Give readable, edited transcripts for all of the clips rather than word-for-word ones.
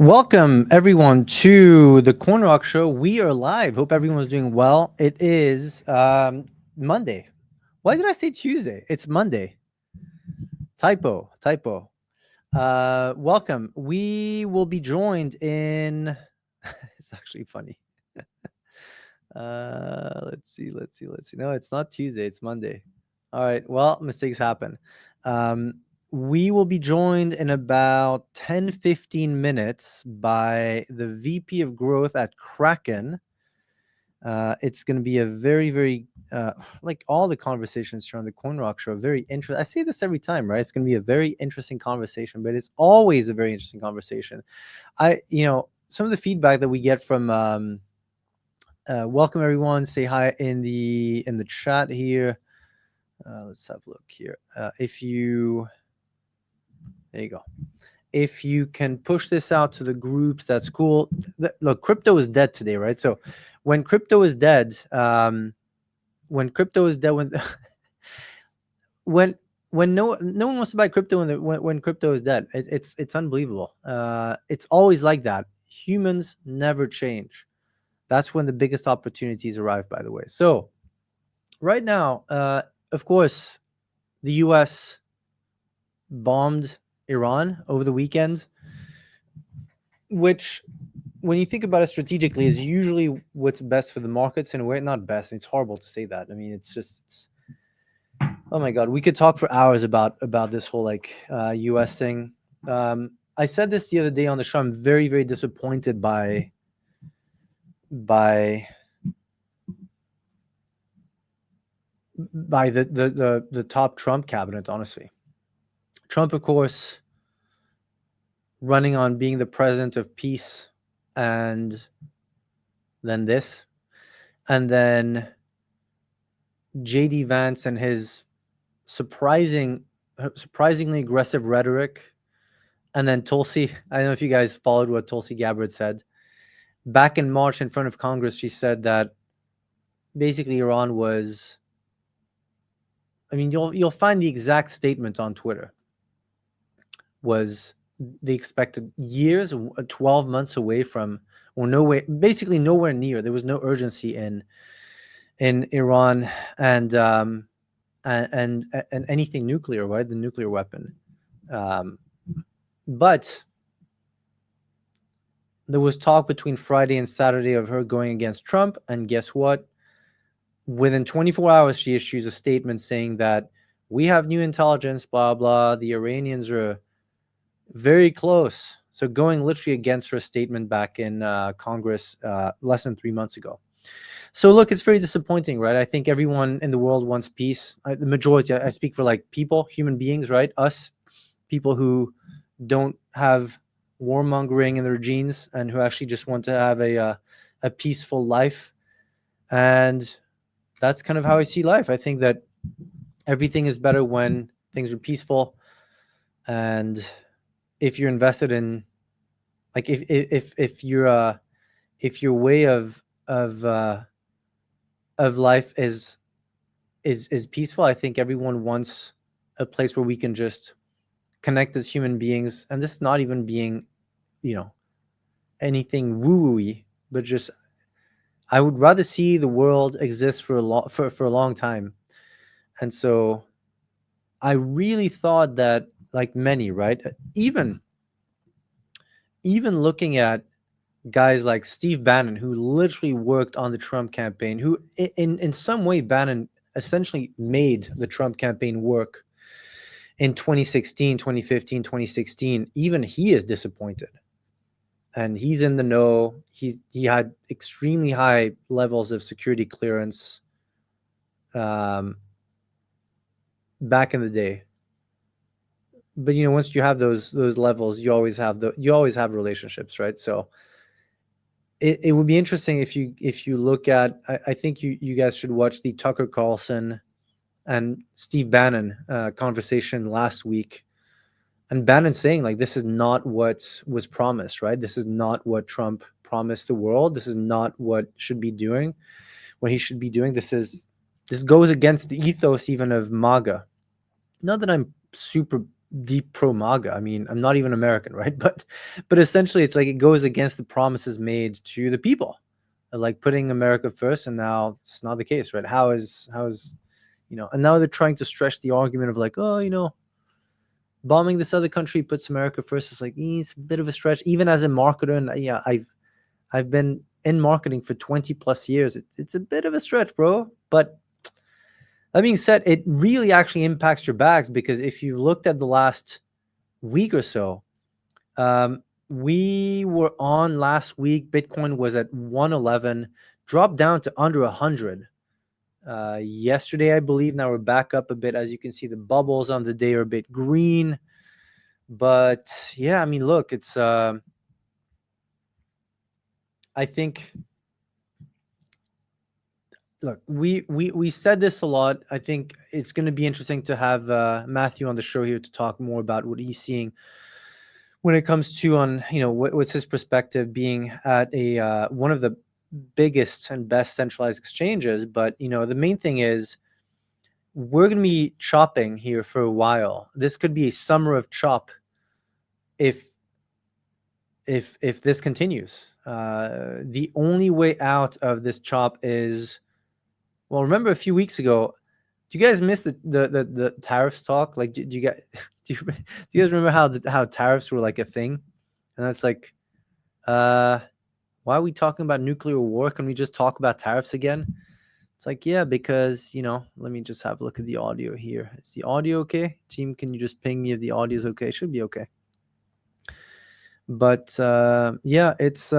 Welcome everyone to the CoinRock show. We are live. Hope everyone's doing well. It is Monday. Why did I say Tuesday? It's Monday. Typo. Welcome. We will be joined in. It's actually funny. Let's see. No, it's not Tuesday. It's Monday. All right. Well, mistakes happen. We will be joined in about 10-15 minutes by the VP of Growth at Kraken. It's going to be a very, like all the conversations here on the CoinRock show, very interesting. I say this every time, right? It's going to be a very interesting conversation, but it's always a very interesting conversation. Some of the feedback that we get from welcome everyone. Say hi in the chat here. Let's have a look here. There you go. If you can push this out to the groups, that's cool. Look, crypto is dead today, right? So when crypto is dead, when when no one wants to buy crypto when crypto is dead, it's unbelievable. It's always like that. Humans never change. That's when the biggest opportunities arrive, by the way. So right now, of course, the U.S. bombed Iran over the weekend, which, when you think about it strategically, is usually what's best for the markets in a way. Not best. It's horrible to say that. I mean, oh my God, we could talk for hours about this whole U.S. thing. I said this the other day on the show. I'm very disappointed by the top Trump cabinet, honestly. Trump, of course, running on being the president of peace, and then this, and then JD Vance and his surprisingly aggressive rhetoric, and then Tulsi. I don't know if you guys followed what Tulsi Gabbard said back in March in front of Congress. She said that basically Iran was, I mean, you'll find the exact statement on Twitter, was they expected years, 12 months away from, or basically nowhere near. There was no urgency in Iran and anything nuclear, right? The nuclear weapon. But there was talk between Friday and Saturday of her going against Trump, and guess what? Within 24 hours, she issues a statement saying that we have new intelligence, blah, blah. The Iranians are very close. So going literally against her statement back in Congress less than 3 months ago. So look, it's very disappointing, right? I think everyone in the world wants peace. The majority, I speak for like people, human beings, right? Us, people who don't have warmongering in their genes and who actually just want to have a peaceful life. And that's kind of how I see life. I think that everything is better when things are peaceful. And if you're invested in, like, if your way of life is peaceful, I think everyone wants a place where we can just connect as human beings. And this not even being, anything woo-woo-y, but just, I would rather see the world exist for a long time. And so I really thought that, like many, right? Even looking at guys like Steve Bannon, who literally worked on the Trump campaign, who in some way Bannon essentially made the Trump campaign work in 2016, 2015, 2016. Even he is disappointed. And he's in the know. He had extremely high levels of security clearance back in the day. But once you have those levels, you always have relationships, right? So it would be interesting if you look at, I think you guys should watch the Tucker Carlson and Steve Bannon conversation last week. And Bannon saying, like, this is not what was promised, right? This is not what Trump promised the world. This is not what should be doing, what he should be doing. This goes against the ethos even of MAGA. Not that I'm super deep pro MAGA. I mean, I'm not even American, right? But essentially, it's like it goes against the promises made to the people, like putting America first, and now it's not the case, right? How is and now they're trying to stretch the argument of like, oh, bombing this other country puts America first. It's like it's a bit of a stretch, even as a marketer, and yeah, I've been in marketing for 20 plus years. It's a bit of a stretch, bro. But that being said, it really actually impacts your bags, because if you've looked at the last week or so, we were on last week. Bitcoin was at 111, dropped down to under 100. Yesterday, I believe. Now we're back up a bit. As you can see, the bubbles on the day are a bit green. But yeah, I mean, look, it's I think, look, we said this a lot. I think it's going to be interesting to have Matthew on the show here to talk more about what he's seeing when it comes to what's his perspective, being at a one of the biggest and best centralized exchanges. But the main thing is, we're going to be chopping here for a while. This could be a summer of chop if this continues. The only way out of this chop is, well, remember a few weeks ago, do you guys miss the tariffs talk? Like, do you guys do you guys remember how tariffs were like a thing? And it's like, why are we talking about nuclear war? Can we just talk about tariffs again? It's like, yeah, because let me just have a look at the audio here. Is the audio okay? Team, can you just ping me if the audio is okay? It should be okay. But yeah, it's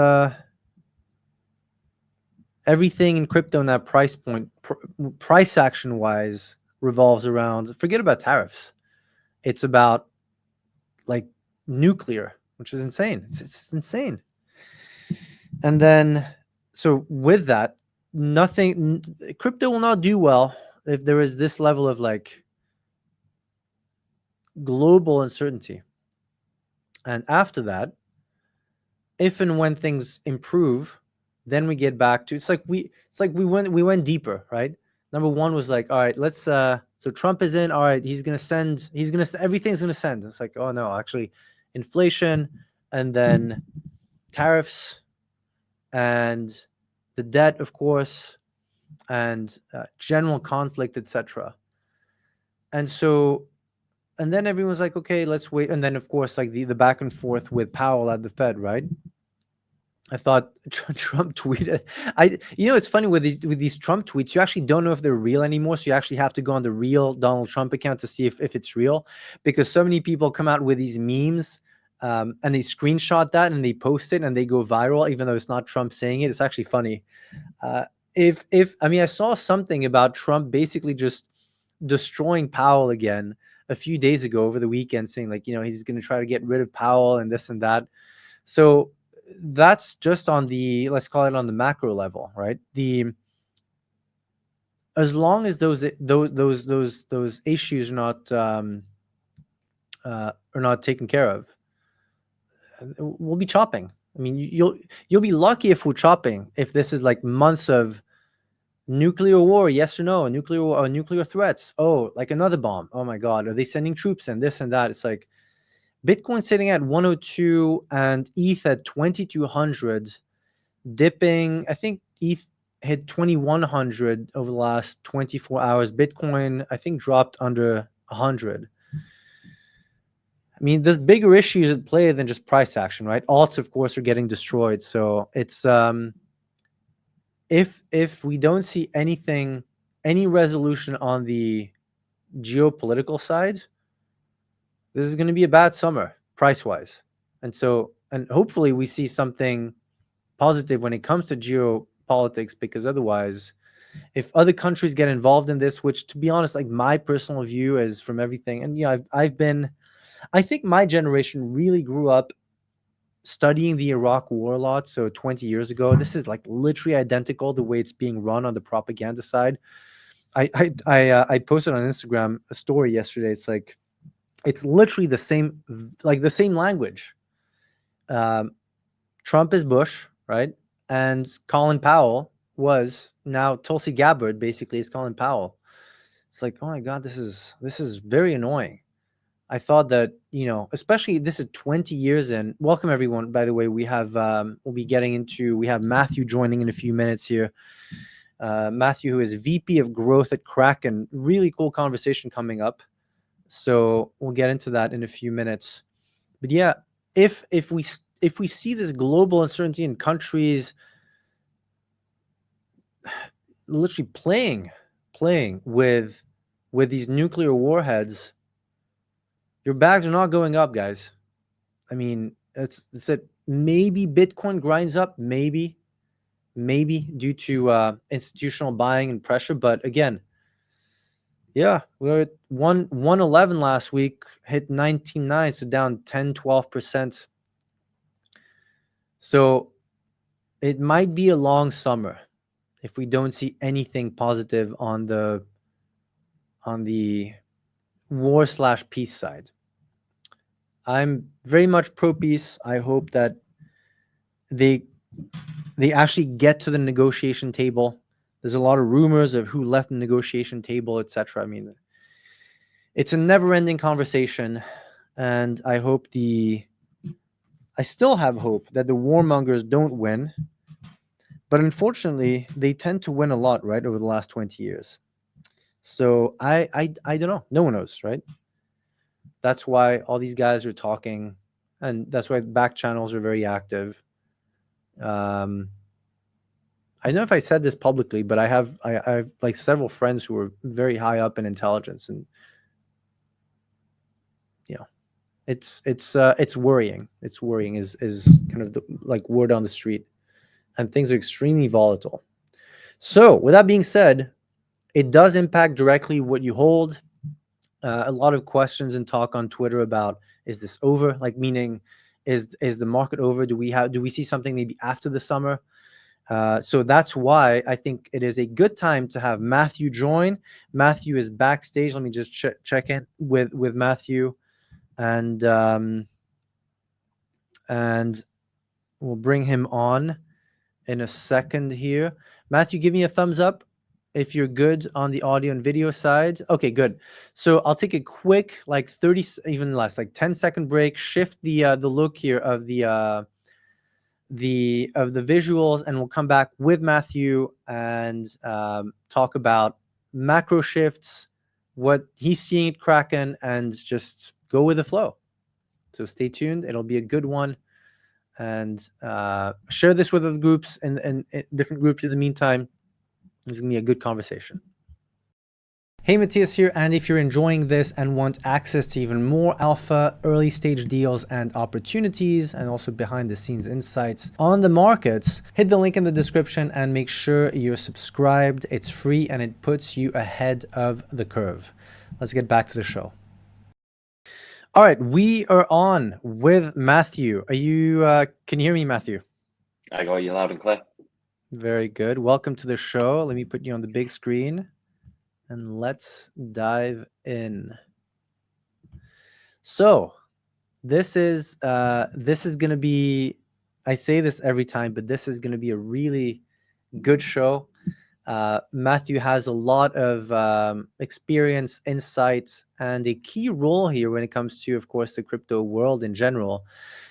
everything in crypto in that price point, price action wise, revolves around, forget about tariffs. It's about like nuclear, which is insane. It's insane. And then, so with that, crypto will not do well if there is this level of like global uncertainty. And after that, if and when things improve, then we get back to, it's like we went deeper, right? Number one was like, all right, let's so Trump is in, all right, everything's gonna send. It's like, oh no, actually, inflation, and then tariffs, and the debt, of course, and general conflict, etc. And so, and then everyone's like, okay, let's wait. And then, of course, like the back and forth with Powell at the Fed, right? I thought Trump tweeted. It's funny with these Trump tweets, you actually don't know if they're real anymore. So you actually have to go on the real Donald Trump account to see if it's real, because so many people come out with these memes, and they screenshot that and they post it and they go viral, even though it's not Trump saying it. It's actually funny. If I mean, I saw something about Trump basically just destroying Powell again a few days ago over the weekend, saying like, he's going to try to get rid of Powell and this and that. So that's just on the, let's call it on the macro level, right? As long as those issues are not taken care of, we'll be chopping. I mean, you'll be lucky if we're chopping, if this is like months of nuclear war, yes or no, nuclear war, or nuclear threats. Oh, like another bomb. Oh my God, are they sending troops and this and that? It's like Bitcoin sitting at 102 and ETH at 2200, dipping. I think ETH hit 2100 over the last 24 hours. Bitcoin, I think, dropped under 100. I mean, there's bigger issues at play than just price action, right? Alts, of course, are getting destroyed. So it's if we don't see any resolution on the geopolitical side, this is going to be a bad summer price wise. And hopefully we see something positive when it comes to geopolitics, because otherwise, if other countries get involved in this, which, to be honest, like my personal view is, from everything, and I think my generation really grew up studying the Iraq war a lot. So 20 years ago, this is like literally identical the way it's being run on the propaganda side. I posted on Instagram a story yesterday. It's like, it's literally the same, like the same language. Trump is Bush, right? And Colin Powell was, now Tulsi Gabbard basically is Colin Powell. It's like, oh my God, this is very annoying. I thought that, you know, especially this is 20 years in. Welcome everyone. By the way, we have we'll be getting into, we have Matthew joining in a few minutes here. Matthew, who is VP of Growth at Kraken. Really cool conversation coming up. So we'll get into that in a few minutes. But yeah, if we see this global uncertainty in countries literally playing with these nuclear warheads, your bags are not going up, guys. I mean, it's it. Maybe Bitcoin grinds up, maybe due to institutional buying and pressure. But again, yeah, we were at 111 last week, hit 19.9, so down 10-12%. So it might be a long summer if we don't see anything positive on the war/peace side. I'm very much pro peace. I hope that they actually get to the negotiation table. There's a lot of rumors of who left the negotiation table, etc. I mean, it's a never-ending conversation, and I still have hope that the warmongers don't win. But unfortunately, they tend to win a lot, right, over the last 20 years. So I don't know. No one knows, right? That's why all these guys are talking, and that's why back channels are very active. I don't know if I said this publicly, but I have like several friends who are very high up in intelligence, and you know, it's worrying. It's worrying is kind of the, like, word on the street, and things are extremely volatile. So with that being said, it does impact directly what you hold. A lot of questions and talk on Twitter about, is this over? Like, meaning, is the market over? Do we see something maybe after the summer? So that's why I think it is a good time to have Matthew join. Matthew is backstage. Let me just check in with Matthew, and we'll bring him on in a second here. Matthew, give me a thumbs up if you're good on the audio and video side. Okay, good. So I'll take a quick, like 30, even less, like 10-second break, shift the look here of the visuals, and we'll come back with Matthew and talk about macro shifts, what he's seeing at Kraken, and just go with the flow. So stay tuned. It'll be a good one. And share this with other groups and different groups in the meantime. This is going to be a good conversation. Hey, Matthias here, and if you're enjoying this and want access to even more alpha, early stage deals and opportunities, and also behind the scenes insights on the markets, hit the link in the description and make sure you're subscribed. It's free and it puts you ahead of the curve. Let's get back to the show. All right, we are on with Matthew. Are you, can you hear me, Matthew? I got you loud and clear. Very good. Welcome to the show. Let me put you on the big screen and let's dive in. So this is going to be, I say this every time, but this is going to be a really good show. Matthew has a lot of experience, insight, and a key role here when it comes to, of course, the crypto world in general.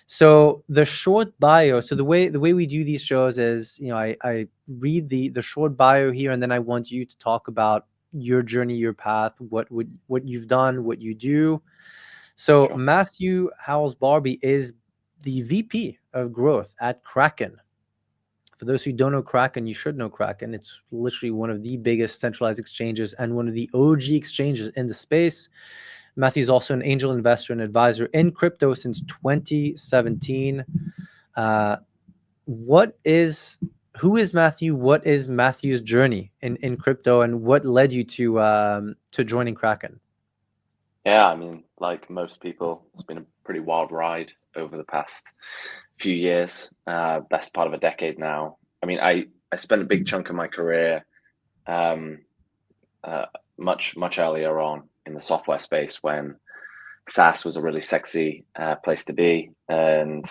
So the short bio. So the way we do these shows is, you know, I read the short bio here, and then I want you to talk about your journey, your path, what you've done, what you do. So sure. Matthew Howells-Barby is the VP of Growth at Kraken. For those who don't know Kraken, you should know Kraken. It's literally one of the biggest centralized exchanges and one of the OG exchanges in the space. Matthew is also an angel investor and advisor in crypto since 2017. Who is Matthew? What is Matthew's journey in crypto, and what led you to joining Kraken? Yeah, I mean, like most people, it's been a pretty wild ride over the past few years, best part of a decade now. I mean, I spent a big chunk of my career much earlier on in the software space when SaaS was a really sexy place to be, and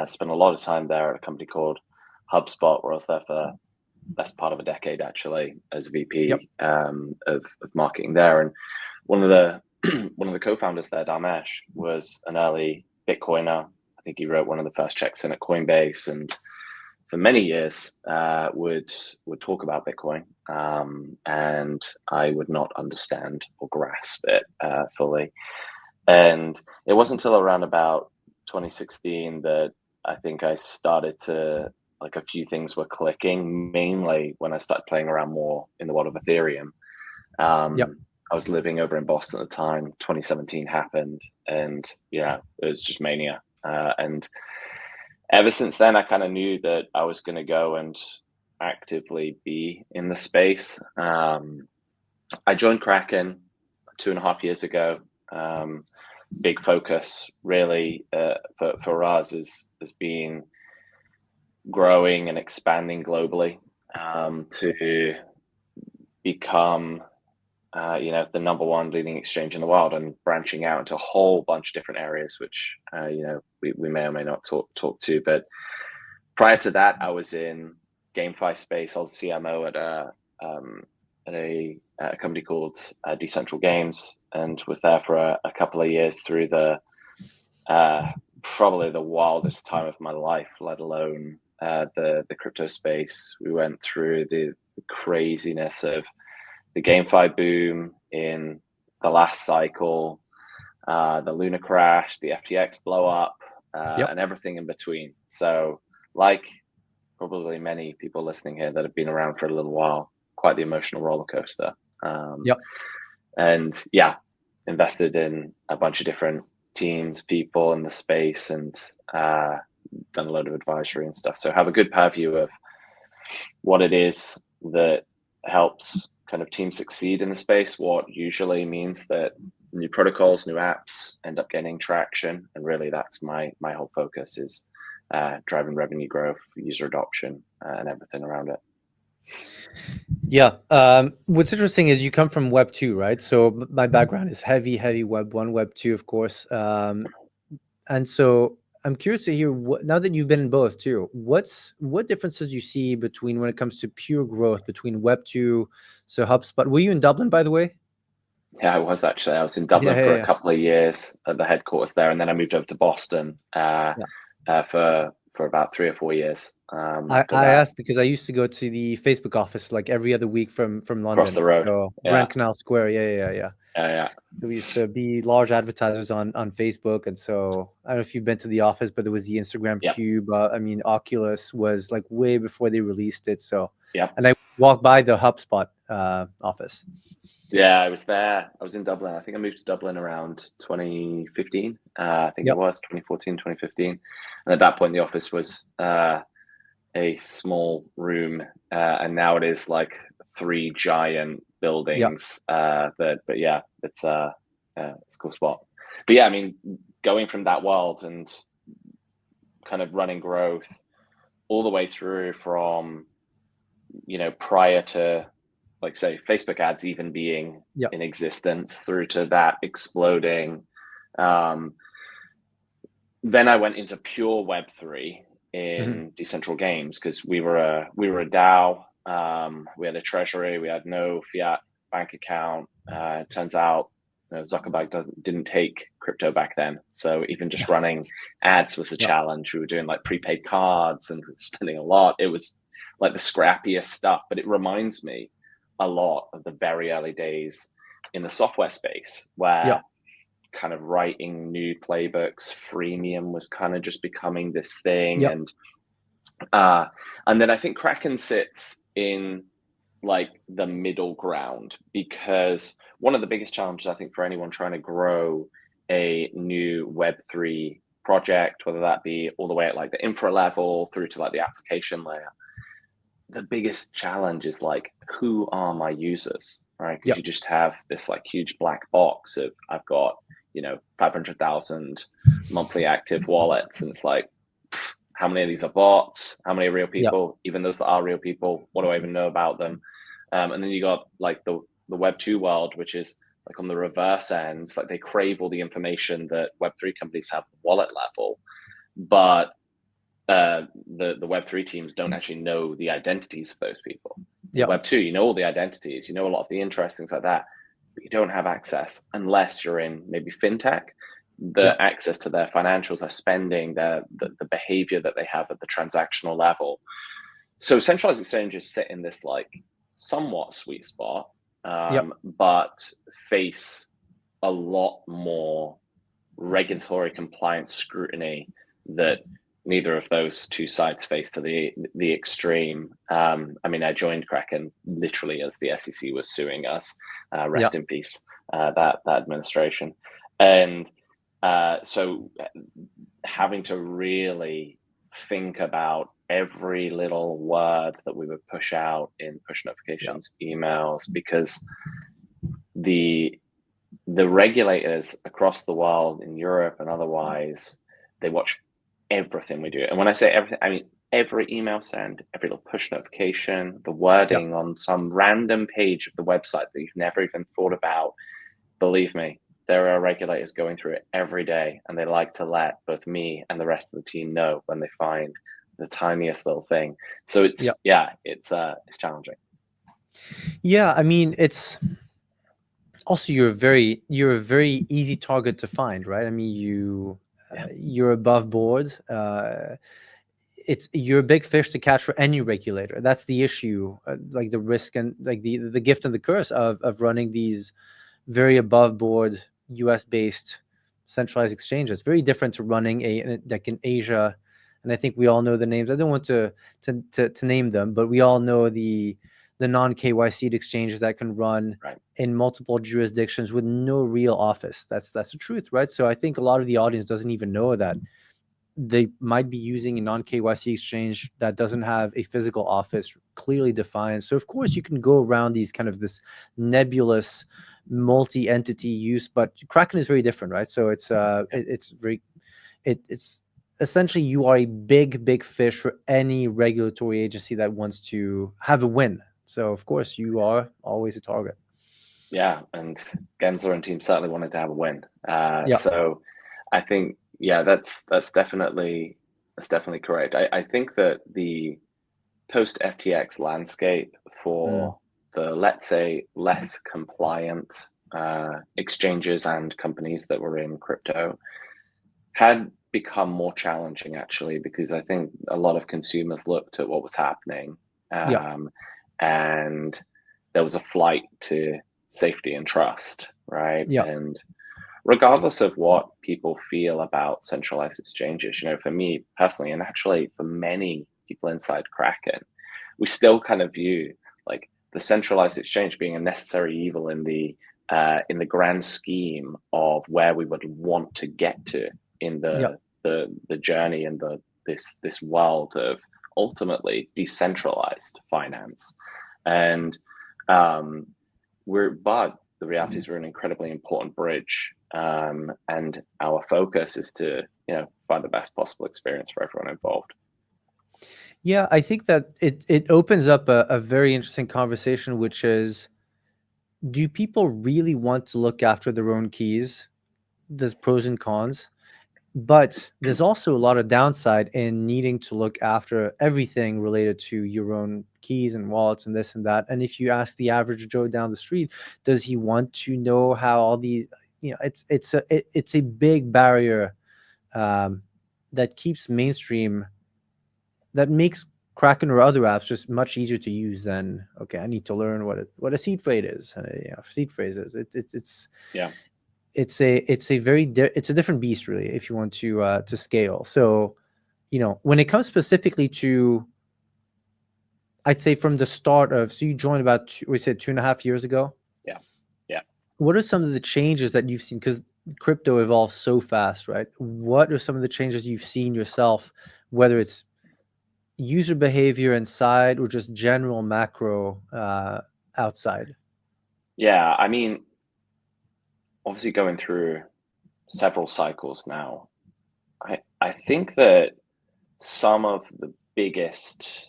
spent a lot of time there at a company called HubSpot, where I was there for the best part of a decade, actually, as VP of marketing there. And one of the one of the co-founders there, Damesh, was an early Bitcoiner. I think he wrote one of the first checks in at Coinbase, and for many years would talk about Bitcoin, and I would not understand or grasp it fully. And it wasn't until around about 2016 that I think I started to, like, a few things were clicking, mainly when I started playing around more in the world of Ethereum. Yep. I was living over in Boston at the time. 2017 happened, and yeah, it was just mania. And ever since then, I kind of knew that I was going to go and actively be in the space. I joined Kraken 2.5 years ago. Big focus really for us is being growing and expanding globally to become the number one leading exchange in the world, and branching out into a whole bunch of different areas, which we may or may not talk to. But prior to that, I was in GameFi space. I was CMO at a company called Decentral Games, and was there for a couple of years through the probably the wildest time of my life, let alone the crypto space. We went through the craziness of the GameFi boom in the last cycle, the Luna crash, the FTX blow up, and everything in between. So, like probably many people listening here that have been around for a little while, quite the emotional roller coaster. And yeah, invested in a bunch of different teams, people in the space, and done a load of advisory and stuff. So have a good purview of what it is that helps kind of teams succeed in the space, what usually means that new protocols, new apps end up getting traction. And really that's my whole focus is driving revenue growth, user adoption, and everything around it. Yeah. What's interesting is you come from Web 2, right? So my background is heavy Web 1, Web 2, of course. And so I'm curious to hear, now that you've been in both too, what differences you see between, when it comes to pure growth, between Web 2, so HubSpot. Were you in Dublin, by the way? Yeah, I was actually. I was in Dublin for a couple of years at the headquarters there, and then I moved over to Boston for about 3 or 4 years. I asked because I used to go to the Facebook office like every other week from London. Across the road. So Grand Canal Square. Yeah. So we used to be large advertisers on Facebook. And so I don't know if you've been to the office, but there was the Instagram Cube. I mean, Oculus was like way before they released it. So and I walked by the HubSpot office. Yeah, I was there. I was in Dublin. I think I moved to Dublin around 2015. I think it was 2014, 2015. And at that point, the office was a small room, and now it is like 3 giant buildings. But yeah, it's a cool spot. But yeah, I mean, going from that world and kind of running growth all the way through from, prior to, like, say, Facebook ads even being in existence, through to that exploding. Then I went into pure Web3 in Decentral Games, because we were a DAO. We had a treasury. We had no fiat bank account. It turns out Zuckerberg didn't take crypto back then. So even just running ads was a challenge. We were doing like prepaid cards, and we were spending a lot. It was like the scrappiest stuff, but it reminds me a lot of the very early days in the software space, where kind of writing new playbooks, freemium was kind of just becoming this thing. And then I think Kraken sits in like the middle ground, because one of the biggest challenges, I think, for anyone trying to grow a new Web3 project, whether that be all the way at like the infra level through to like the application layer, the biggest challenge is like, who are my users, right? Because you just have this like huge black box of, I've got 500,000 monthly active wallets, and it's like, how many of these are bots? How many are real people? Even those that are real people, what do I even know about them? And then you got like the Web 2 world, which is like on the reverse end. It's like they crave all the information that Web3 companies have at the wallet level, but the Web3 teams don't actually know the identities of those people. Web2, you know all the identities, you know a lot of the interests, things like that. but you don't have access unless you're in maybe fintech. The Yeah. access to their financials, their spending, the behavior that they have at the transactional level. So centralized exchanges sit in this like somewhat sweet spot, Yeah. but face a lot more regulatory compliance scrutiny that neither of those two sides face to the extreme. I mean, I joined Kraken literally as the SEC was suing us. Yeah. Rest in peace, that administration. And so having to really think about every little word that we would push out in push Yeah. notifications, emails, because the regulators across the world in Europe and otherwise, they watch everything we do. And when I say everything, I mean every email send, every little push notification, the Yeah. wording on some random page of the website that you've never even thought about. Believe me, there are regulators going through it every day, and they like to let both me and the rest of the team know when they find the tiniest little thing. So Yeah. it's challenging. Yeah. I mean, it's also you're a very easy target to find, right? I mean, Yeah, you're above board. You're a big fish to catch for any regulator. That's the issue, like the risk and like the gift and the curse of running these very above board US based centralized exchanges. Very different to running like in Asia. And I think we all know the names. I don't want to name them, but we all know the non KYC exchanges that can run right. in multiple jurisdictions with no real office. That's the truth, right? So I think a lot of the audience doesn't even know that they might be using a non KYC exchange that doesn't have a physical office clearly defined. So of course you can go around these kind of this nebulous multi-entity use, but Kraken is very different, right? So it's essentially you are a big fish for any regulatory agency that wants to have a win. So of course you are always a target. Yeah, and Gensler and team certainly wanted to have a win. Yeah. So I think, yeah, that's definitely correct. I think that the post FTX landscape Mm. for the, let's say, less compliant exchanges and companies that were in crypto had become more challenging actually, because I think a lot of consumers looked at what was happening, Yeah. and there was a flight to safety and trust, right? Yeah. And regardless of what people feel about centralized exchanges, for me personally, and actually for many people inside Kraken, we still kind of view like the centralized exchange being a necessary evil in the grand scheme of where we would want to get to in Yeah. the journey and this world of ultimately decentralized finance. And but the reality is we're an incredibly important bridge, and our focus is to find the best possible experience for everyone involved. Yeah, I think that it opens up a very interesting conversation, which is, do people really want to look after their own keys? There's pros and cons, but there's also a lot of downside in needing to look after everything related to your own keys and wallets and this and that. And if you ask the average Joe down the street, does he want to know how all these, it's a big barrier um, that keeps mainstream, that makes Kraken or other apps just much easier to use than, okay, I need to learn what a seed phrase is. Seed phrases. Yeah. It's a different beast really if you want to scale. So when it comes specifically to, I'd say from the start of, so you joined about we said 2.5 years ago. Yeah. Yeah. What are some of the changes that you've seen? Because crypto evolves so fast, right? What are some of the changes you've seen yourself, whether it's user behavior inside or just general macro outside? Yeah. I mean, obviously going through several cycles now, I think that some of the biggest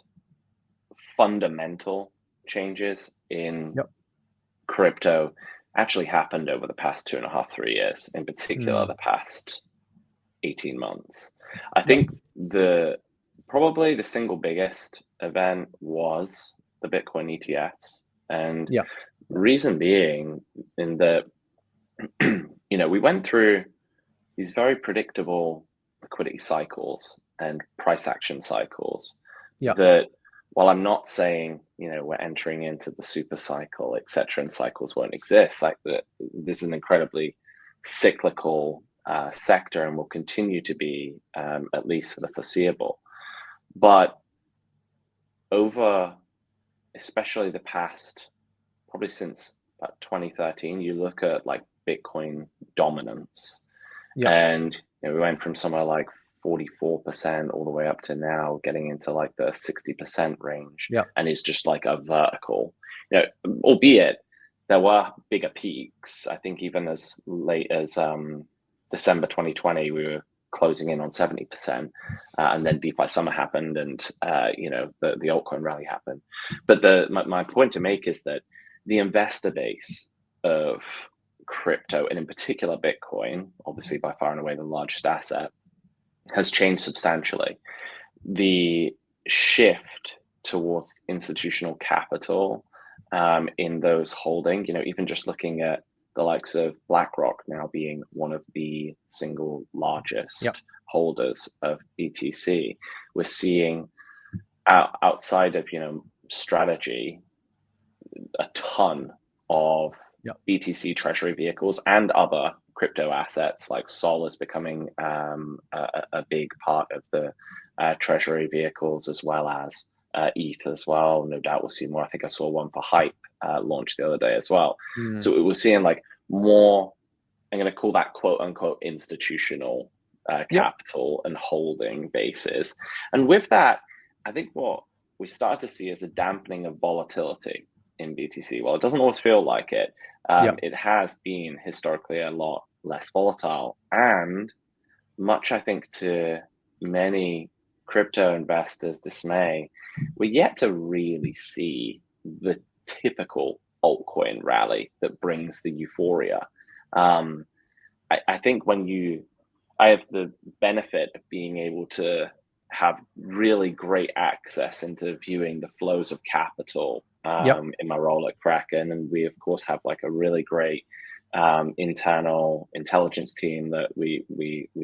fundamental changes in Yep. crypto actually happened over the past 2.5, 3 years, in particular Mm. the past 18 months. I Yep. think probably the single biggest event was the Bitcoin ETFs. And Yeah. Reason being in that, we went through these very predictable liquidity cycles and price action cycles Yeah. that, while I'm not saying, we're entering into the super cycle, etc., and cycles won't exist, like this is an incredibly cyclical sector and will continue to be, at least for the foreseeable. But over, especially the past, probably since about 2013, you look at like Bitcoin dominance, Yeah. and we went from somewhere like 44% all the way up to now getting into like the 60% range. Yeah. And it's just like a vertical, albeit there were bigger peaks. I think even as late as December 2020, we were closing in on 70%, and then DeFi summer happened, and the altcoin rally happened. But my point to make is that the investor base of crypto, and in particular Bitcoin, obviously by far and away the largest asset, has changed substantially. The shift towards institutional capital in those holding, even just looking at the likes of BlackRock now being one of the single largest holders of BTC, we're seeing outside of strategy, a ton of BTC treasury vehicles and other crypto assets. Like Sol is becoming a big part of the treasury vehicles, as well as ETH as well. No doubt we'll see more. I think I saw one for Hype launch the other day as well. So we're seeing like more, I'm going to call that quote unquote institutional capital and holding bases. And with that, I think what we start to see is a dampening of volatility in BTC. Well, it doesn't always feel like it. It has been historically a lot less volatile, and much, I think, to many crypto investors' dismay, we're yet to really see the typical altcoin rally that brings the euphoria. I think I have the benefit of being able to have really great access into viewing the flows of capital in my role at Kraken. And we, of course, have like a really great internal intelligence team that we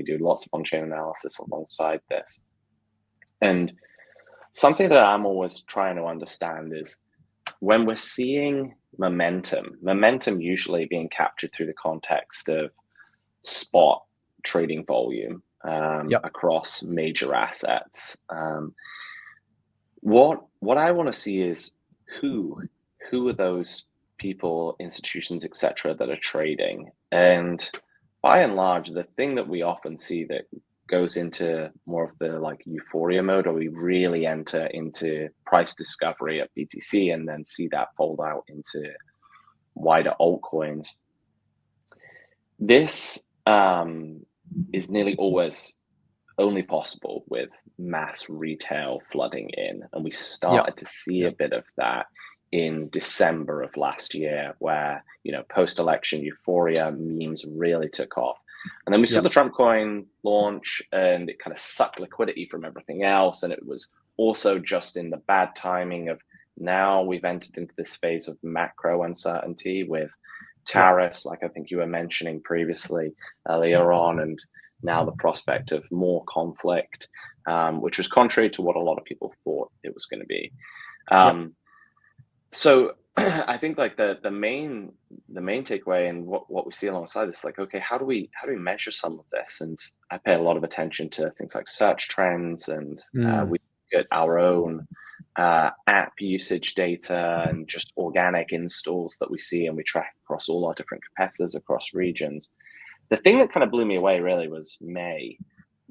do lots of on-chain analysis alongside this. And something that I'm always trying to understand is when we're seeing momentum usually being captured through the context of spot trading volume across major assets. What I want to see is who are those people, institutions, etc., that are trading. And by and large, the thing that we often see that goes into more of the like euphoria mode, or we really enter into price discovery at BTC and then see that fold out into wider altcoins. This is nearly always only possible with mass retail flooding in. And we started to see a bit of that in December of last year, where, post-election euphoria memes really took off. And then we saw the Trump coin launch, and it kind of sucked liquidity from everything else. And it was also just in the bad timing of, now we've entered into this phase of macro uncertainty with tariffs, like I think you were mentioning previously earlier on, and now the prospect of more conflict, which was contrary to what a lot of people thought it was going to be. So I think like the main takeaway, and what we see alongside this, like, okay, how do we measure some of this? And I pay a lot of attention to things like search trends, and we get our own app usage data and just organic installs that we see, and we track across all our different competitors across regions. The thing that kind of blew me away really was May,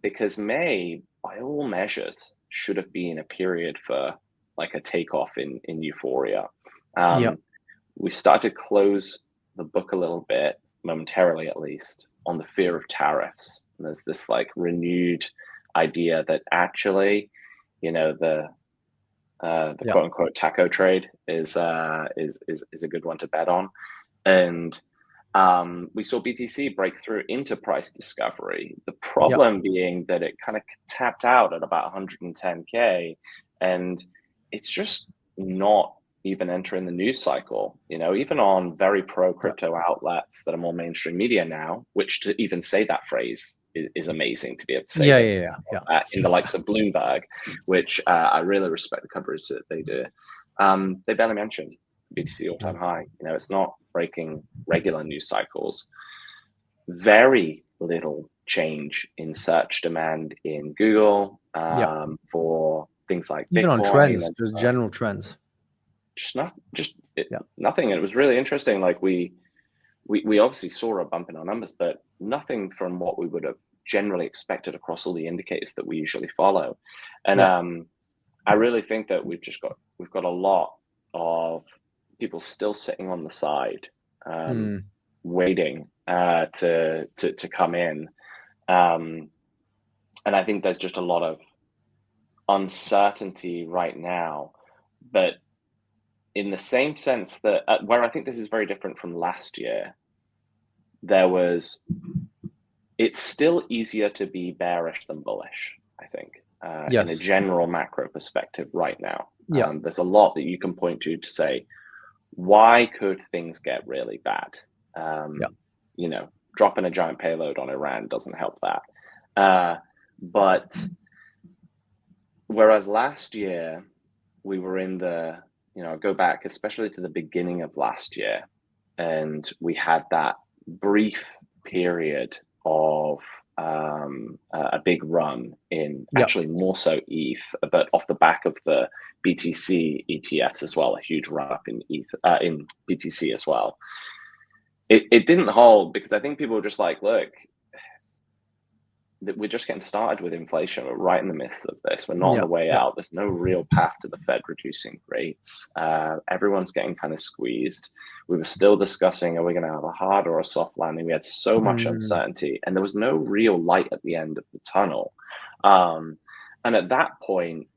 because May, by all measures, should have been a period for like a takeoff in euphoria. We started to close the book a little bit, momentarily at least, on the fear of tariffs. And there's this like renewed idea that actually, the quote unquote taco trade is a good one to bet on. And we saw BTC break through into price discovery. The problem being that it kind of tapped out at about 110K, and it's just not, even entering the news cycle, even on very pro crypto outlets that are more mainstream media now, which to even say that phrase is amazing to be able to say Yeah. in the likes of Bloomberg, which I really respect the coverage that they do. They barely mentioned BTC all-time high. It's not breaking regular news cycles. Very little change in search demand in Google for things like even Bitcoin, on trends, just general trends. Nothing. And it was really interesting. Like we obviously saw a bump in our numbers, but nothing from what we would have generally expected across all the indicators that we usually follow. And I really think that we've got a lot of people still sitting on the side, waiting to come in. And I think there's just a lot of uncertainty right now, but in the same sense that where I think this is very different from last year, it's still easier to be bearish than bullish, I think, in a general macro perspective right now. There's a lot that you can point to say, why could things get really bad? Dropping a giant payload on Iran doesn't help that. But whereas last year we were in the, go back especially to the beginning of last year, and we had that brief period of a big run in actually more so ETH, but off the back of the BTC ETFs as well, a huge run up in ETH, in BTC as well. It didn't hold because I think people were just like, look, we're just getting started with inflation. We're right in the midst of this. We're not on the way out. There's no real path to the Fed reducing rates. Everyone's getting kind of squeezed. We were still discussing, are we going to have a hard or a soft landing? We had so much uncertainty, and there was no real light at the end of the tunnel. And at that point,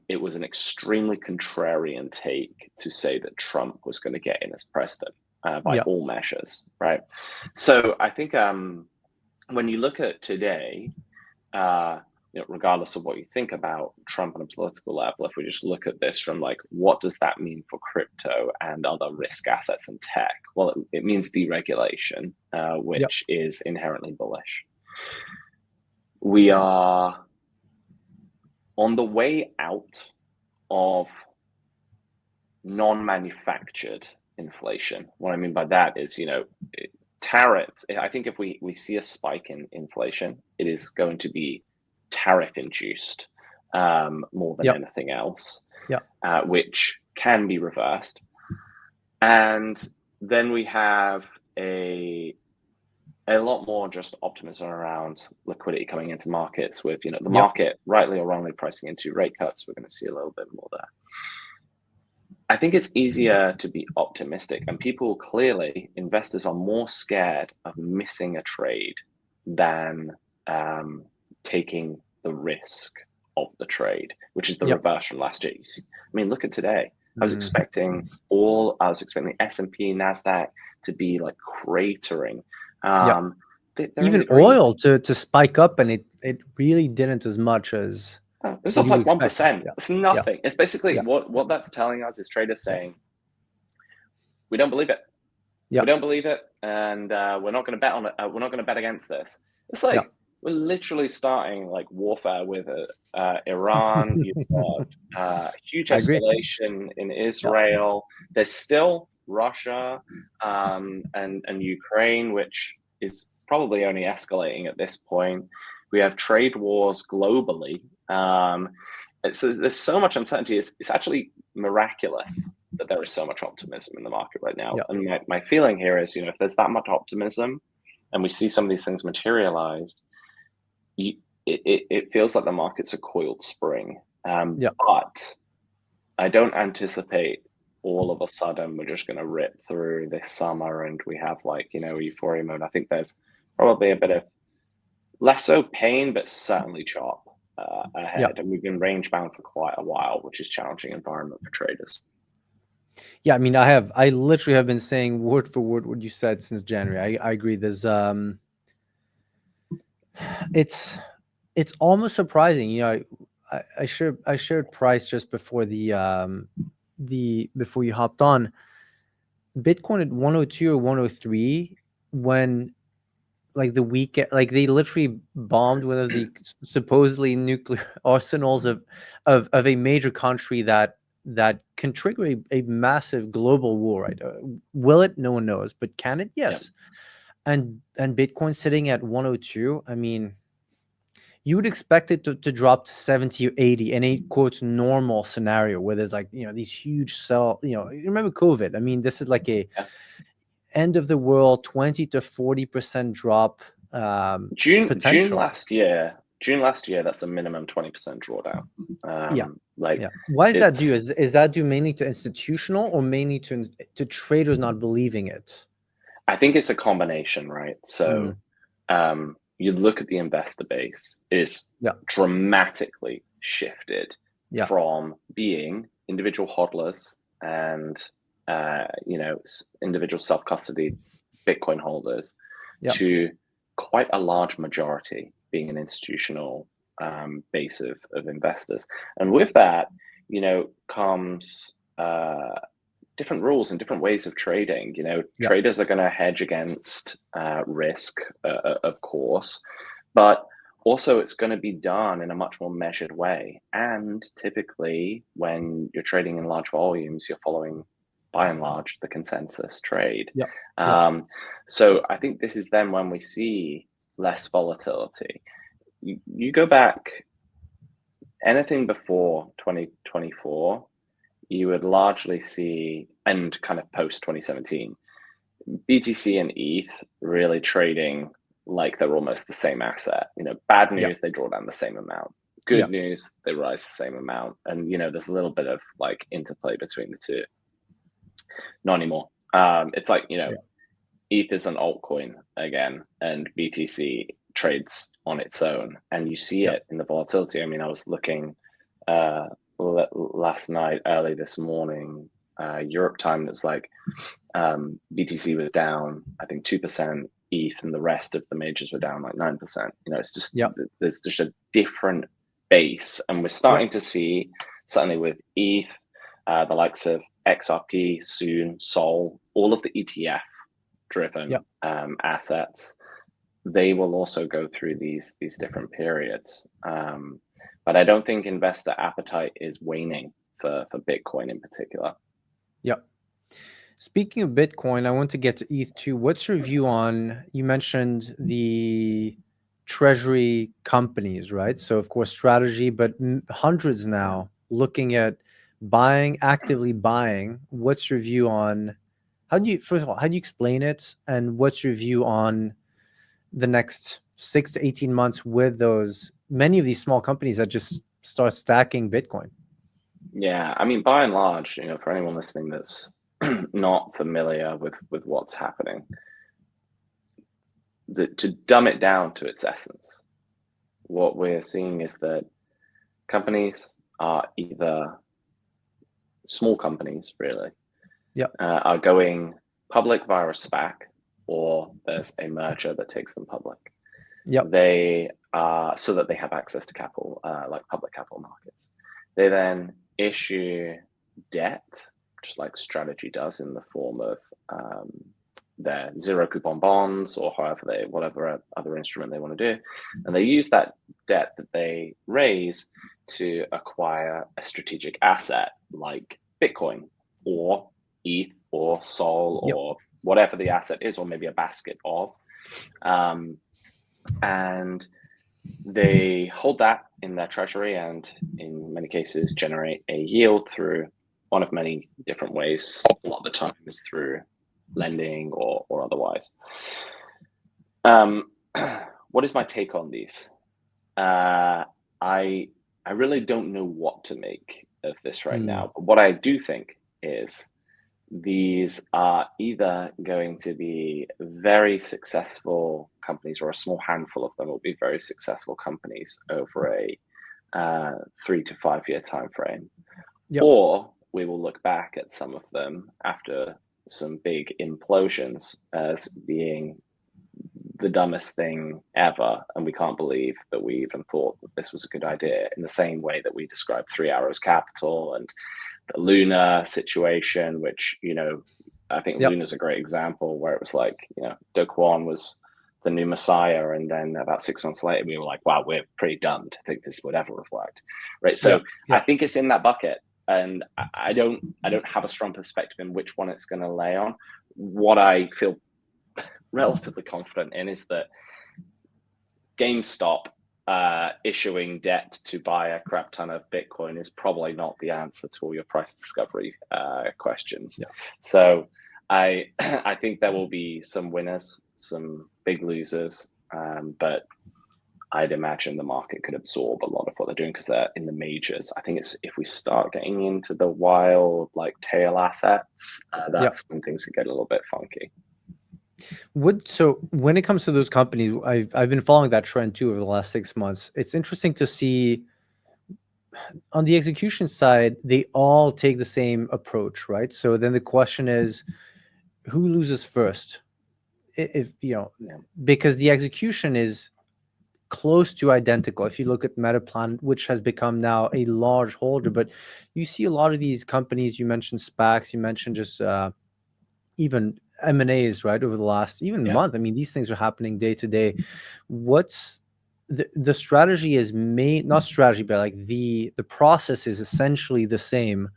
it was an extremely contrarian take to say that Trump was going to get in as president by all measures, right? So I think when you look at today, regardless of what you think about Trump on a political level, if we just look at this from like, what does that mean for crypto and other risk assets and tech? Well, it means deregulation, which is inherently bullish. We are on the way out of non-manufactured inflation. What I mean by that is, tariffs. I think if we see a spike in inflation, it is going to be tariff induced more than anything else, which can be reversed. And then we have a lot more just optimism around liquidity coming into markets with, the market rightly or wrongly pricing into rate cuts. We're going to see a little bit more there. I think it's easier to be optimistic, and investors are more scared of missing a trade than taking the risk of the trade, which is the reverse from last year. Look at today. I was expecting the S&P, NASDAQ to be like cratering. Even oil to spike up, and it really didn't as much as. It was up like 1%. It's nothing. It's basically what that's telling us is traders saying, we don't believe it. We don't believe it, and we're not going to bet on it. We're not going to bet against this. It's like we're literally starting like warfare with Iran. You've got huge escalation in Israel. There's still Russia and Ukraine, which is probably only escalating at this point. We have trade wars globally. So there's so much uncertainty. It's actually miraculous that there is so much optimism in the market right now. And my feeling here is, if there's that much optimism and we see some of these things materialized, it feels like the market's a coiled spring. But I don't anticipate all of a sudden we're just going to rip through this summer and we have euphoria mode. I think there's probably a bit of less so pain, but certainly chop ahead. And we've been range bound for quite a while, which is challenging environment for traders. Yeah, I literally have been saying word for word what you said since January. I agree. There's it's almost surprising. I shared price just before the the before you hopped on, Bitcoin at 102 or 103 when like the weekend, like they literally bombed one of the supposedly nuclear arsenals of a major country that can trigger a massive global war, right? Will it? No one knows, but can it? Yes. And Bitcoin sitting at 102, I mean, you would expect it to drop to 70 or 80 in a quote normal scenario where there's like, these huge sell, remember COVID. I mean, this is like a end of the world 20 to 40% drop June potential. last year, that's a minimum 20% drawdown. Yeah. Like, why is that due? Is that due mainly to institutional or mainly to traders not believing it? I think it's a combination, right? So you look at the investor base is dramatically shifted from being individual hodlers and individual self-custody Bitcoin holders to quite a large majority being an institutional base of investors. And with that, comes different rules and different ways of trading. Traders are going to hedge against risk, of course, but also it's going to be done in a much more measured way. And typically when you're trading in large volumes, you're following, by and large, the consensus trade. So I think this is then when we see less volatility. You go back anything before 2024, you would largely see, and kind of post 2017, BTC and ETH really trading like they're almost the same asset. Bad news, they draw down the same amount. Good news, they rise the same amount. And, there's a little bit of like interplay between the two. Not anymore. It's like, ETH is an altcoin again, and BTC trades on its own. And you see it in the volatility. I mean, I was looking last night, early this morning, Europe time, it's like BTC was down, I think 2%, ETH and the rest of the majors were down like 9%. It's just, there's just a different base. And we're starting to see, certainly with ETH, the likes of XRP, Soon, Sol, all of the ETF driven assets, they will also go through these different periods. But I don't think investor appetite is waning for Bitcoin in particular. Speaking of Bitcoin, I want to get to ETH too. What's your view on, you mentioned the treasury companies, right? So of course strategy, but hundreds now looking at buying, actively buying. What's your view on, first of all, how do you explain it? And what's your view on the next 6 to 18 months with many of these small companies that just start stacking Bitcoin? Yeah, I mean, by and large, for anyone listening that's not familiar with what's happening, to dumb it down to its essence, what we're seeing is that companies are either small companies, really, are going public via a SPAC, or there's a merger that takes them public. They are, so that they have access to capital, like public capital markets. They then issue debt, just like Strategy does, in the form of their zero coupon bonds or whatever other instrument they want to do. And they use that debt that they raise to acquire a strategic asset like Bitcoin or ETH or Sol or whatever the asset is, or maybe a basket of. And they hold that in their treasury and in many cases generate a yield through one of many different ways. A lot of the time is through lending or otherwise. What is my take on these? I really don't know what to make of this right now. But what I do think is these are either going to be very successful companies, or a small handful of them will be very successful companies over a 3 to 5 year time frame, or we will look back at some of them after some big implosions as being the dumbest thing ever, and we can't believe that we even thought that this was a good idea, in the same way that we described 3 Arrows Capital and the Luna situation, which, I think Yep. Luna's a great example where it was like, Do Kwon was the new messiah, and then about 6 months later we were like, wow, we're pretty dumb to think this would ever have worked, right? So Yep. I Yep. think it's in that bucket, and I don't have a strong perspective in which one it's going to lay on. What I feel relatively confident in is that GameStop issuing debt to buy a crap ton of Bitcoin is probably not the answer to all your price discovery questions. Yeah. So I think there will be some winners, some big losers, but I'd imagine the market could absorb a lot of what they're doing because they're in the majors. I think it's if we start getting into the wild, like tail assets, that's when things could get a little bit funky. So when it comes to those companies, I've been following that trend too over the last 6 months. It's interesting to see on the execution side, they all take the same approach, right? So then the question is, who loses first? If because the execution is close to identical. If you look at Metaplanet, which has become now a large holder, but you see a lot of these companies. You mentioned SPACs, you mentioned just even M&As, right, over the last even month. I mean, these things are happening day to day. What's the strategy is not strategy, but like the process is essentially the same.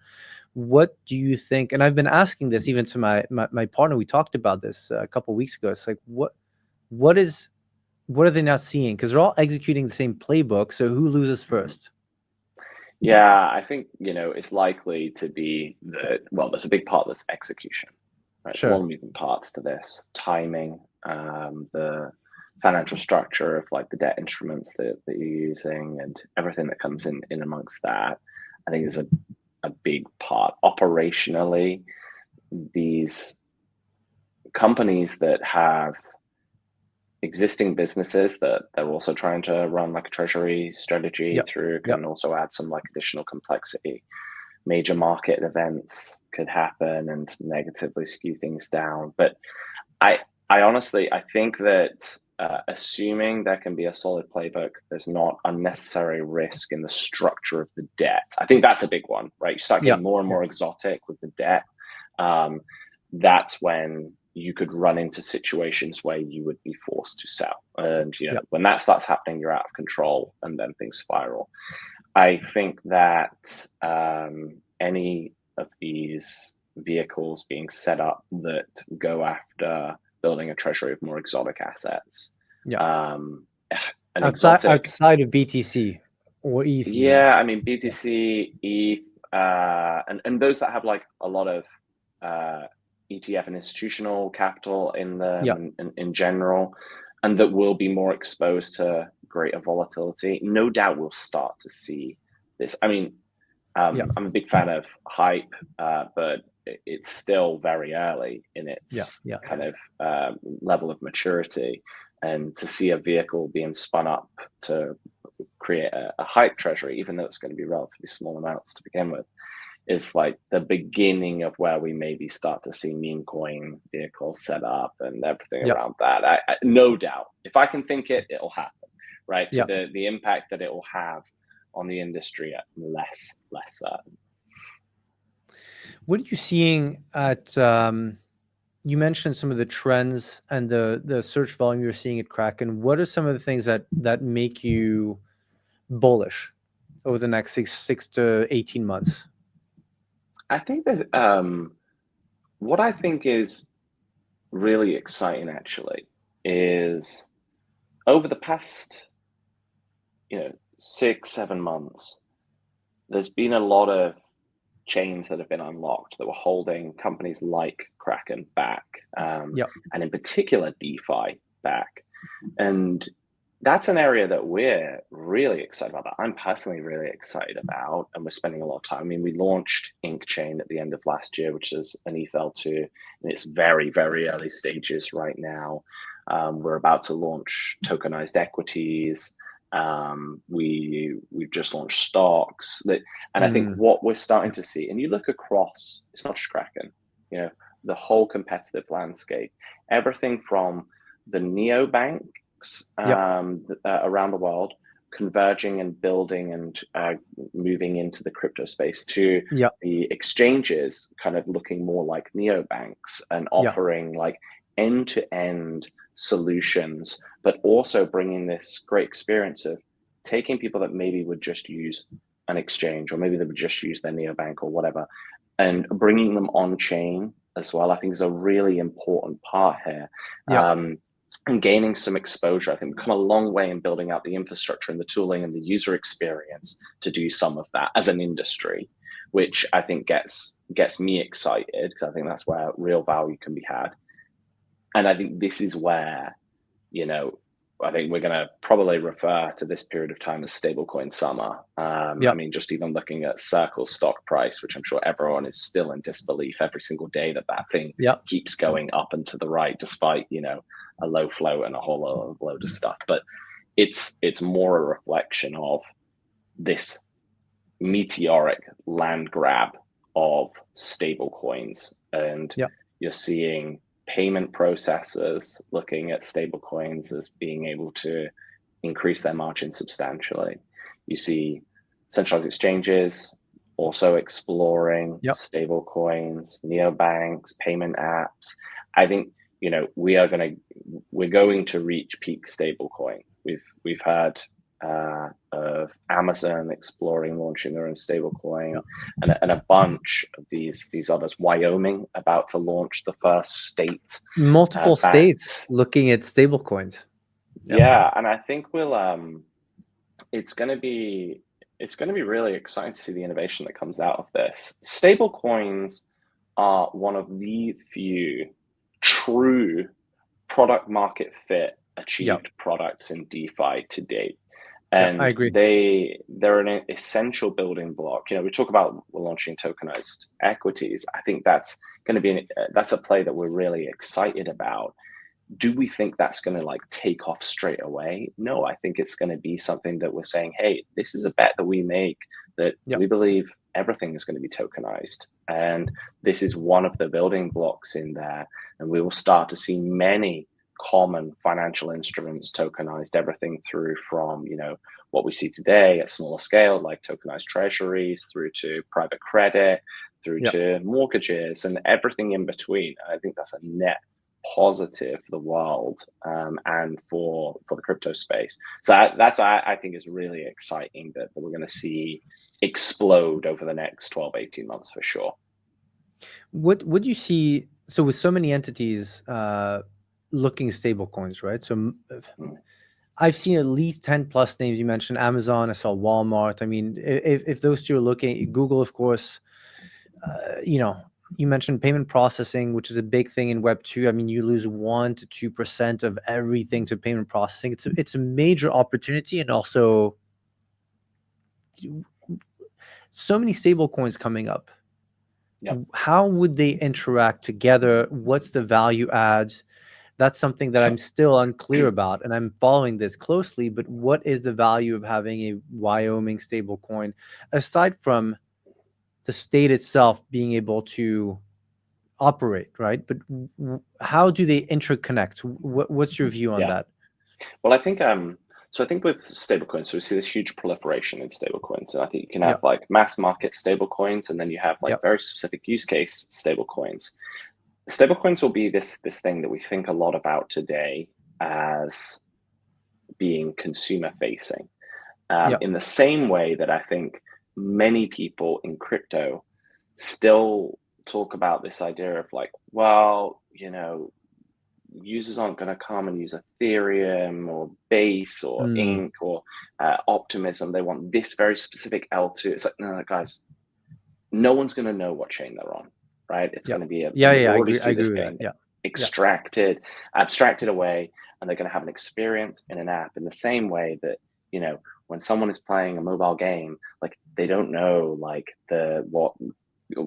What do you think? And I've been asking this even to my partner. We talked about this a couple of weeks ago. It's like, what are they not seeing? Because they're all executing the same playbook. So who loses first? Yeah, I think, it's likely to be there's a big part that's execution. Right? Sure. There's a lot of moving parts to this. Timing, the financial structure of like the debt instruments that you're using, and everything that comes in amongst that, I think is a big part. Operationally, these companies that have existing businesses that they're also trying to run like a treasury strategy through can also add some like additional complexity. Major market events could happen and negatively skew things down. But I honestly, I think that assuming there can be a solid playbook, there's not unnecessary risk in the structure of the debt. I think that's a big one, right? You start getting more and more exotic with the debt. That's when you could run into situations where you would be forced to sell. And, when that starts happening, you're out of control and then things spiral. I think that any of these vehicles being set up that go after building a treasury of more exotic assets, outside of BTC or ETH. Yeah, I mean BTC, ETH, and those that have like a lot of ETF and institutional capital in them in general, and that will be more exposed to greater volatility. No doubt we'll start to see this. I mean, I'm a big fan of hype, but it's still very early in its kind of level of maturity. And to see a vehicle being spun up to create a hype treasury, even though it's going to be relatively small amounts to begin with, is like the beginning of where we maybe start to see meme coin vehicles set up and everything around that. I no doubt, if I can think it'll happen, right? So the impact that it will have on the industry, less certain. What are you seeing at? You mentioned some of the trends and the search volume you're seeing at Kraken. What are some of the things that make you bullish over the next six to 18 months? I think that what I think is really exciting actually is over the past 6-7 months, there's been a lot of chains that have been unlocked that were holding companies like Kraken back, and in particular DeFi back. And that's an area that we're really excited about. I'm personally really excited about, and we're spending a lot of time. I mean, we launched Ink Chain at the end of last year, which is an ETH2 in its very, very early stages right now. We're about to launch tokenized equities. We've just launched stocks, and I think what we're starting to see, and you look across, it's not just Kraken, the whole competitive landscape, everything from the neobanks around the world converging and building and moving into the crypto space, to Yeah. the exchanges kind of looking more like neobanks and Yeah. offering like end-to-end solutions, but also bringing this great experience of taking people that maybe would just use an exchange, or maybe they would just use their neobank or whatever, and bringing them on chain as well, I think is a really important part here. Yeah. And gaining some exposure. I think we've come a long way in building out the infrastructure and the tooling and the user experience to do some of that as an industry, which I think gets me excited, because I think that's where real value can be had. And I think this is where, I think we're going to probably refer to this period of time as stablecoin summer. Yeah. I mean, just even looking at Circle's stock price, which I'm sure everyone is still in disbelief every single day that thing Yeah. keeps going up and to the right, despite, a low float and a whole load of stuff. But it's more a reflection of this meteoric land grab of stable coins. And Yeah. you're seeing payment processors looking at stable coins as being able to increase their margin substantially. You see centralized exchanges also exploring Yeah. stable coins, neobanks, payment apps. I think, we're going to reach peak stable coin. We've heard of Amazon exploring launching their own stablecoin, and a bunch of these others. Wyoming about to launch the first state. Multiple states looking at stablecoins. Yeah, and I think it's going to be really exciting to see the innovation that comes out of this. Stablecoins are one of the few true product market fit achieved products in DeFi to date. And I agree. they're an essential building block. We talk about we're launching tokenized equities. I think that's going to be that's a play that we're really excited about. Do we think that's going to take off straight away? No, I think it's going to be something that we're saying, hey, this is a bet that we make, that we believe everything is going to be tokenized. And this is one of the building blocks in there. And we will start to see many common financial instruments tokenized, everything through from, what we see today at smaller scale, like tokenized treasuries, through to private credit, through to mortgages, and everything in between. I think that's a net positive for the world, and for the crypto space. So that's what I think is really exciting, that we're going to see explode over the next 12-18 months for sure. What would you see? So with so many entities looking stable coins, right? So I've seen at least 10 plus names. You mentioned Amazon, I saw Walmart. I mean, if those two are looking, Google, of course, you mentioned payment processing, which is a big thing in Web 2. I mean, you lose 1 to 2% of everything to payment processing. It's a major opportunity, and also so many stable coins coming up. How would they interact together? What's the value add? That's something that I'm still unclear about, and I'm following this closely. But what is the value of having a Wyoming stable coin, aside from the state itself being able to operate, right? But how do they interconnect? What's your view on that? Well, I think I think with stablecoins, so we see this huge proliferation in stablecoins, and I think you can have mass market stablecoins, and then you have very specific use case stablecoins. Stablecoins will be this thing that we think a lot about today as being consumer facing, in the same way that I think many people in crypto still talk about this idea of users aren't going to come and use Ethereum or Base or Ink or Optimism. They want this very specific L2. It's like, no, guys, no one's going to know what chain they're on, right? It's going to be I agree with that. Extracted, abstracted away, and they're going to have an experience in an app in the same way that, when someone is playing a mobile game, they don't know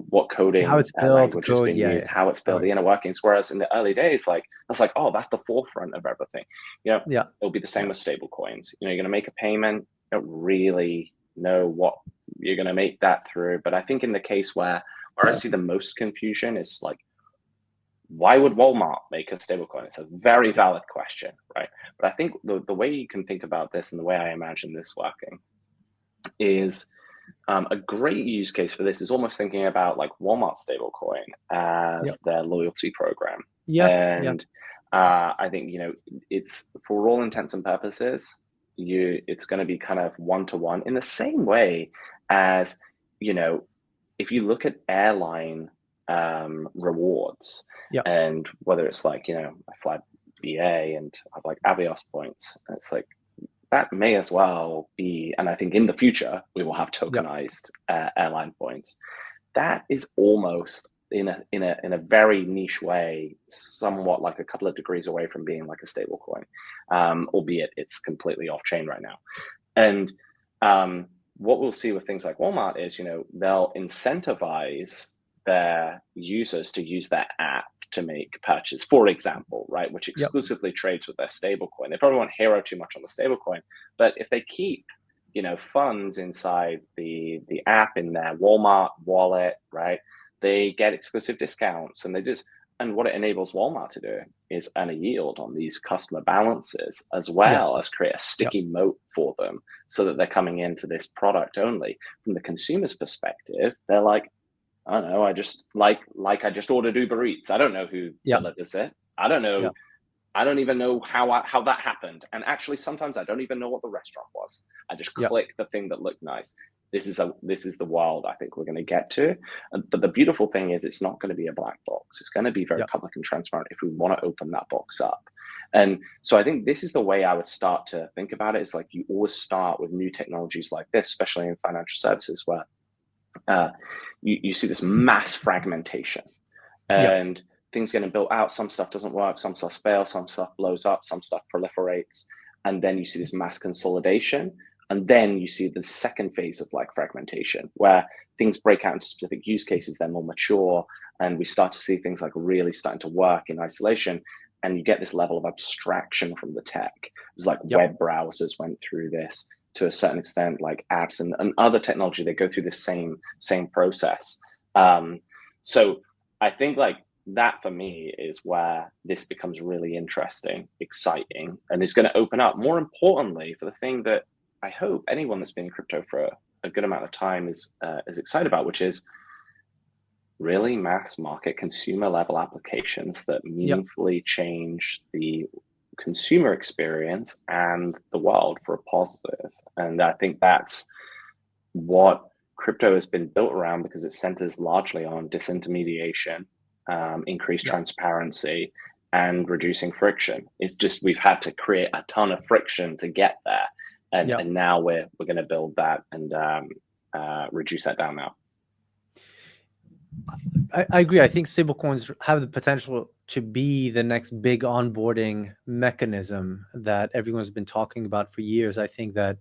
what coding how it's built, language code, is being used, how it's built, the inner workings. Whereas in the early days, that's oh, that's the forefront of everything. It'll be the same with stable coins. You're going to make a payment, you don't really know what you're going to make that through. But I think in the case where I see the most confusion is why would Walmart make a stablecoin? It's a very valid question, right? But I think the way you can think about this and the way I imagine this working is a great use case for this is almost thinking about like Walmart stablecoin as their loyalty program. And I think, it's for all intents and purposes, it's going to be kind of one-to-one in the same way as, if you look at airline rewards, and whether it's like, I fly BA and have like Avios points, and it's like, that may as well be, and I think in the future we will have tokenized airline points. That is almost in a very niche way, somewhat like a couple of degrees away from being like a stable coin, albeit it's completely off chain right now. And what we'll see with things like Walmart is, they'll incentivize their users to use their app to make purchase, for example, right, which exclusively trades with their stablecoin. They probably won't hero too much on the stablecoin, but if they keep, funds inside the app in their Walmart wallet, right, they get exclusive discounts, and what it enables Walmart to do is earn a yield on these customer balances, as well as create a sticky moat for them, so that they're coming into this product only. From the consumer's perspective, they're like, I don't know, I just I just ordered Uber Eats. I don't know who delivers it. I don't know. I don't even know how that happened. And actually, sometimes I don't even know what the restaurant was. I just click the thing that looked nice. This is the world I think we're going to get to. But the beautiful thing is, it's not going to be a black box. It's going to be very public and transparent if we want to open that box up. And so I think this is the way I would start to think about it. It's like, you always start with new technologies like this, especially in financial services, where you see this mass fragmentation, and things getting built out. Some stuff doesn't work, some stuff fails, some stuff blows up, some stuff proliferates, and then you see this mass consolidation. And then you see the second phase of like fragmentation, where things break out into specific use cases, they're more mature, and we start to see things like really starting to work in isolation. And you get this level of abstraction from the tech. It's like web browsers went through this to a certain extent, like apps and other technology, they go through the same process. So I think like that for me is where this becomes really interesting, exciting, and is going to open up, more importantly, for the thing that I hope anyone that's been in crypto for a good amount of time is excited about, which is really mass market consumer level applications that meaningfully change the consumer experience and the world for a positive. And I think that's what crypto has been built around, because it centers largely on disintermediation, increased transparency, and reducing friction. It's just, we've had to create a ton of friction to get there. And now we're going to build that and reduce that down now. I agree. I think stablecoins have the potential to be the next big onboarding mechanism that everyone's been talking about for years. I think that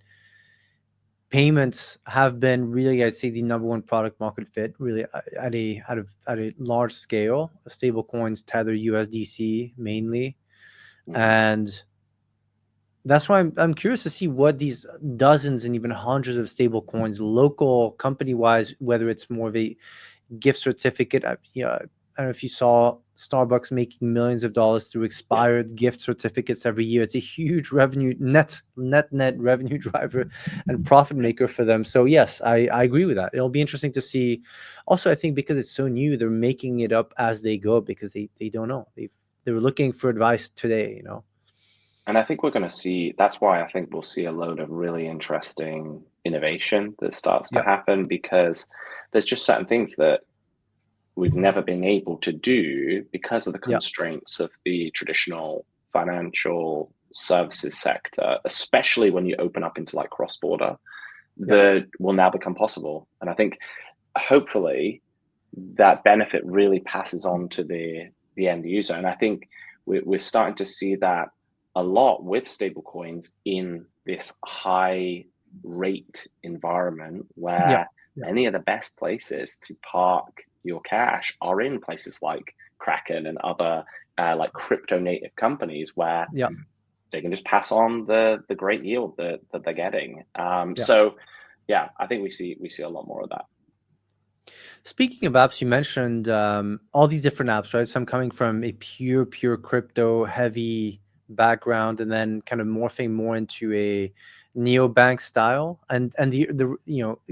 payments have been really, I'd say, the #1 product market fit, really at a large scale. Stablecoins tether USDC mainly, and that's why I'm curious to see what these dozens and even hundreds of stablecoins, local, company-wise, whether it's more of a gift certificate. I don't know if you saw Starbucks making millions of dollars through expired gift certificates every year. It's a huge revenue net revenue driver and profit maker for them. So yes, I agree with that. It'll be interesting to see. Also, I think because it's so new, they're making it up as they go, because they don't know. They were looking for advice today, And I think we're going to see, that's why I think we'll see a load of really interesting innovation that starts to happen, because there's just certain things that we've never been able to do because of the constraints of the traditional financial services sector, especially when you open up into like cross-border, that will now become possible. And I think hopefully that benefit really passes on to the end user. And I think we're starting to see that a lot with stablecoins in this high rate environment, where many of the best places to park your cash are in places like Kraken and other like crypto native companies, where they can just pass on the great yield that they're getting. So yeah, I think we see a lot more of that. Speaking of apps, you mentioned all these different apps, right? Some coming from a pure crypto heavy background, and then kind of morphing more into a neobank style, and the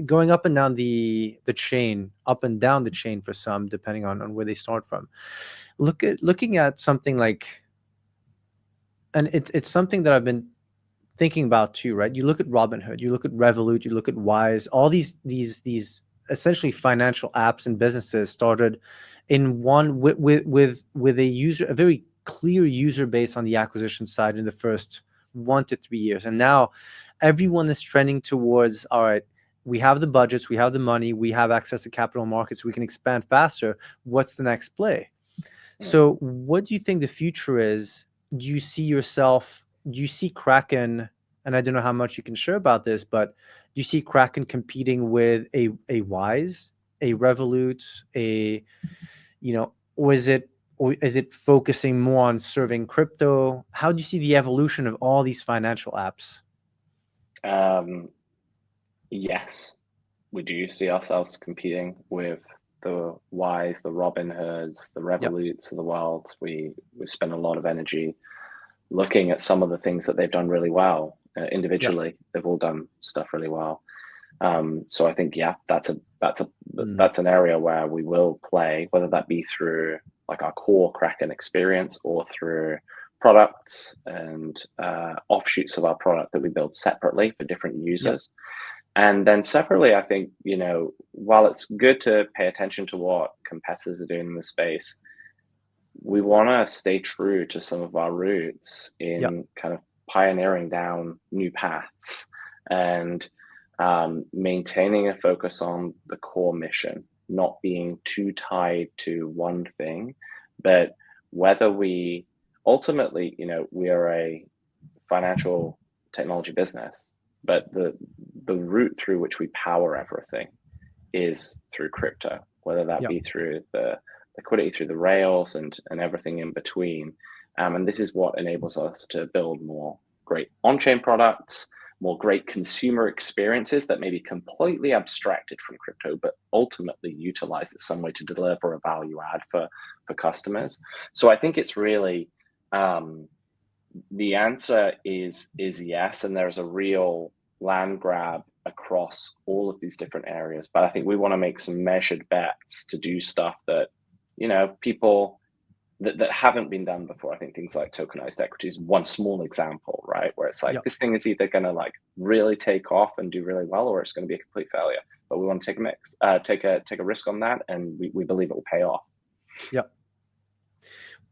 going up and down the chain, up and down the chain for some, depending on where they start from. Looking at something like, and it's something that I've been thinking about too, right? You look at Robinhood, you look at Revolut, you look at Wise, all these essentially financial apps and businesses started in one with a very clear user base on the acquisition side in the first 1 to 3 years. And now everyone is trending towards, all right, we have the budgets, we have the money, we have access to capital markets, we can expand faster. What's the next play? Hmm. So what do you think the future is? Do you see Kraken, and I don't know how much you can share about this, but do you see Kraken competing with a Wise, a Revolut, a, or is it focusing more on serving crypto? How do you see the evolution of all these financial apps? Um, yes, we do see ourselves competing with the Wise, the Robinhoods, the Yep. Revoluts of the world. We spend a lot of energy looking at some of the things that they've done really well Yep. individually. They've all done stuff really well. So I think, yeah, Mm. that's an area where we will play, whether that be through like our core Kraken experience or through products and offshoots of our product that we build separately for different Yep. users. And then separately, I think, while it's good to pay attention to what competitors are doing in the space, we want to stay true to some of our roots Yep. in kind of pioneering down new paths and maintaining a focus on the core mission, not being too tied to one thing, but whether we ultimately, we are a financial technology business, but the route through which we power everything is through crypto, whether that Yep. be through the liquidity, through the rails, and everything in between. And this is what enables us to build more great on-chain products, more great consumer experiences that may be completely abstracted from crypto, but ultimately utilize it some way to deliver a value add for customers. So I think it's really the answer is yes, and there's a real land grab across all of these different areas. But I think we want to make some measured bets to do stuff that, people that haven't been done before. I think things like tokenized equity is one small example, right? Where it's like Yep. this thing is either going to like really take off and do really well, or it's going to be a complete failure. But we want to take a mix, take a risk on that, and we believe it will pay off. Yep.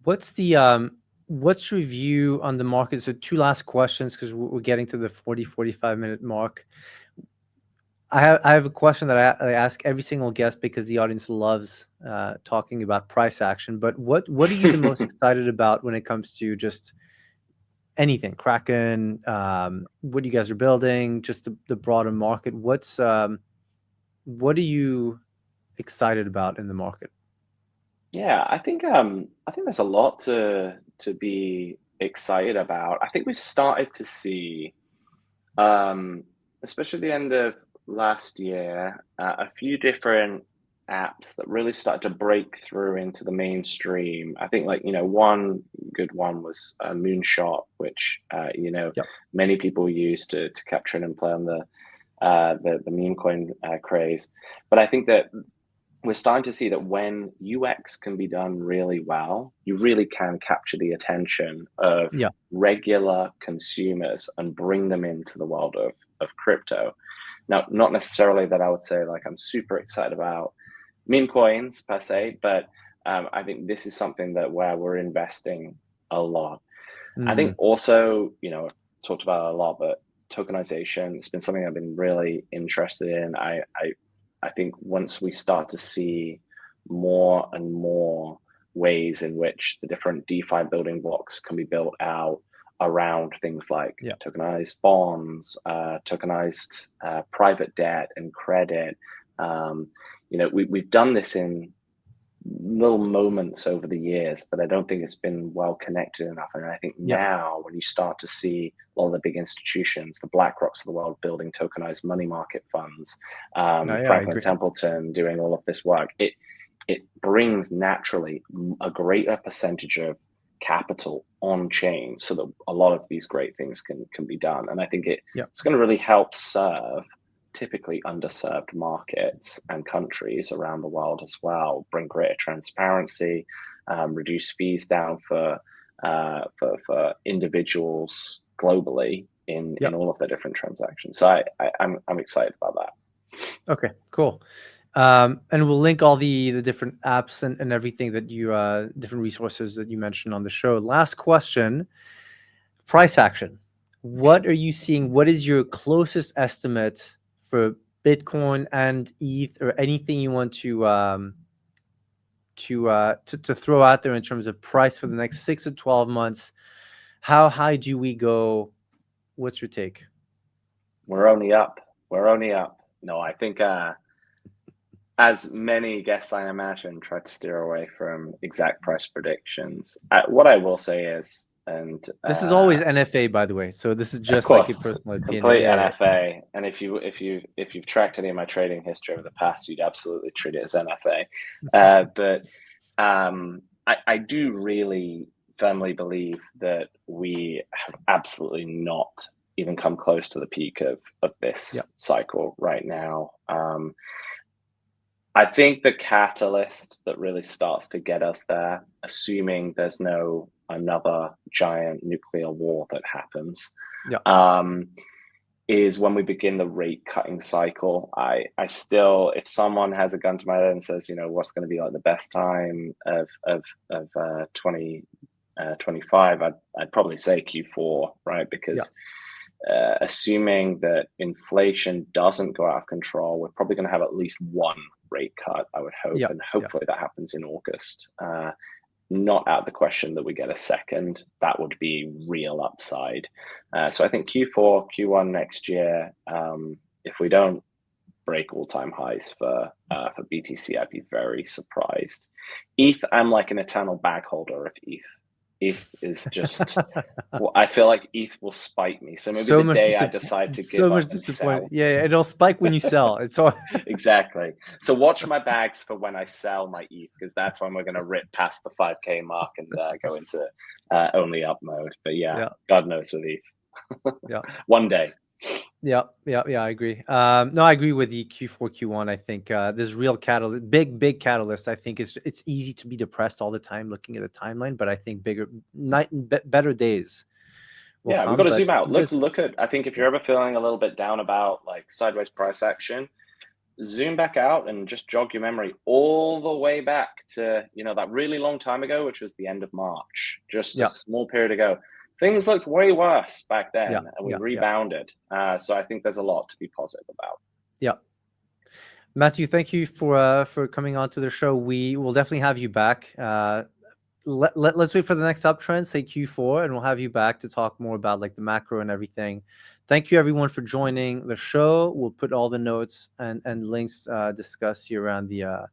What's your view on the market? So two last questions because we're getting to the 45 minute mark. I have a question that I ask every single guest because the audience loves talking about price action. But what are you the most excited about when it comes to just anything? Kraken, what you guys are building, just the broader market. What are you excited about in the market? Yeah, I think there's a lot to be excited about. I think we've started to see, um, especially the end of last year, a few different apps that really started to break through into the mainstream. I think, like, one good one was Moonshot, which Yep. many people use to capture and play on the meme coin craze. But I think that we're starting to see that when UX can be done really well, you really can capture the attention of Yeah. regular consumers and bring them into the world of crypto. Now, not necessarily that I would say like I'm super excited about meme coins per se, but I think this is something that where we're investing a lot. I think Mm, also, I've talked about it a lot, but tokenization, it's been something I've been really interested in. I think once we start to see more and more ways in which the different DeFi building blocks can be built out around things like yeah. tokenized bonds, tokenized private debt and credit. We've done this in little moments over the years, but I don't think it's been well connected enough. And I think Yeah. now, when you start to see a lot of the big institutions, the BlackRocks of the world, building tokenized money market funds, No, yeah, I Franklin agree. Templeton doing all of this work, it brings naturally a greater percentage of capital on chain, so that a lot of these great things can be done. And I think it's going to really help serve typically underserved markets and countries around the world as well, bring greater transparency, reduce fees down for individuals globally in all of the different transactions. So I'm excited about that. Okay, cool. And we'll link all the different apps and everything that you different resources that you mentioned on the show. Last question: price action. What are you seeing? What is your closest estimate for Bitcoin and ETH, or anything you want to throw out there in terms of price for the next 6 to 12 months? How high do we go? What's your take? We're only up. We're only up. No, I think as many guests, I imagine, try to steer away from exact price predictions. What I will say is, and this is always NFA, by the way. So this is just like a personal opinion. Complete NFA. And if you've tracked any of my trading history over the past, you'd absolutely treat it as NFA. But I do really firmly believe that we have absolutely not even come close to the peak of this cycle right now. I think the catalyst that really starts to get us there, assuming there's no another giant nuclear war that happens, is when we begin the rate cutting cycle. I still, if someone has a gun to my head and says, what's going to be like the best time of 2025, I'd probably say Q4, right? Because assuming that inflation doesn't go out of control, we're probably going to have at least one rate cut, I would hope, and hopefully that happens in August. Not out of the question that we get a second. That would be real upside. So I think Q4, Q1 next year, if we don't break all-time highs for BTC, I'd be very surprised. ETH, I'm like an eternal bag holder of ETH. ETH is just, I feel like ETH will spike me. So maybe the day I decide to give up and sell. Yeah, it'll spike when you sell. It's all exactly. So watch my bags for when I sell my ETH, because that's when we're going to rip past the 5K mark and go into only up mode. But God knows with ETH. One day. Yeah, I agree. No, I agree with the Q4, Q1. I think there's real catalyst, big catalyst. I think it's easy to be depressed all the time looking at the timeline, but I think better days will come. We've got to zoom out. Look at, I think if you're ever feeling a little bit down about like sideways price action, zoom back out and just jog your memory all the way back to, that really long time ago, which was the end of March, just a small period ago. Things looked way worse back then, and we rebounded. So I think there's a lot to be positive about. Yeah. Matthew, thank you for coming on to the show. We will definitely have you back. Let's wait for the next uptrend, say Q4, and we'll have you back to talk more about like the macro and everything. Thank you everyone for joining the show. We'll put all the notes and links discussed here around the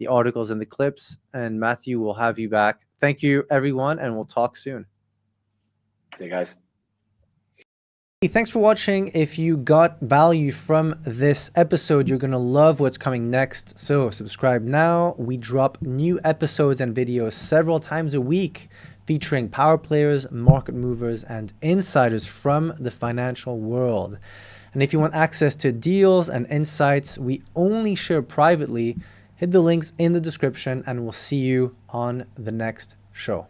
articles and the clips. And Matthew, will have you back. Thank you everyone, and we'll talk soon. See you guys. Hey, thanks for watching. If you got value from this episode, you're going to love what's coming next. So subscribe now. We drop new episodes and videos several times a week featuring power players, market movers, and insiders from the financial world. And if you want access to deals and insights we only share privately, hit the links in the description and we'll see you on the next show.